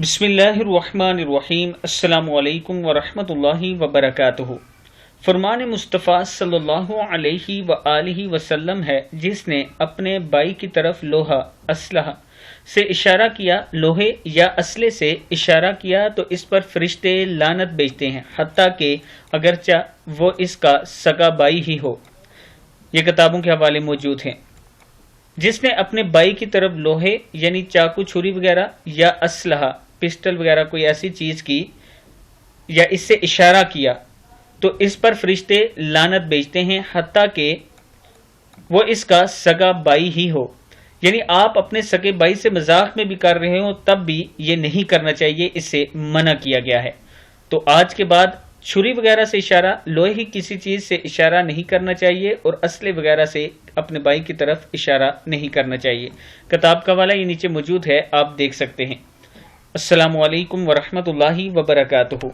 बिस्मिल्लाहिर्रहमानिर्रहीम। अस्सलामु अलैकुम वरहमतुल्लाहि वबरकातुहू। फरमान मुस्तफ़ा सल्लल्लाहु अलैहि व आलिहि वसल्लम है, जिसने अपने भाई की तरफ लोहा असलहा से इशारा किया, लोहे या असले से इशारा किया तो इस पर फरिश्ते लानत भेजते हैं, हत्ता कि अगरचा वो इसका सगा भाई ही हो। ये किताबों के हवाले मौजूद हैं। जिसने अपने भाई की तरफ लोहे यानी चाकू, छुरी वगैरह या असलहा, पिस्टल वगैरह कोई ऐसी चीज की या इससे इशारा किया तो इस पर फरिश्ते लानत भेजते हैं, हत्ता कि वो इसका सगा भाई ही हो। यानी आप अपने सगे भाई से मजाक में भी कर रहे हो तब भी ये नहीं करना चाहिए, इससे मना किया गया है। तो आज के बाद छुरी वगैरह से इशारा, लोहे की किसी चीज से इशारा नहीं करना चाहिए और असले वगैरह से अपने भाई की तरफ इशारा नहीं करना चाहिए। किताब का वाला ये नीचे मौजूद है, आप देख सकते हैं। अस्सलामु अलैकुम वरहमतुल्लाहि वबरकातुहू।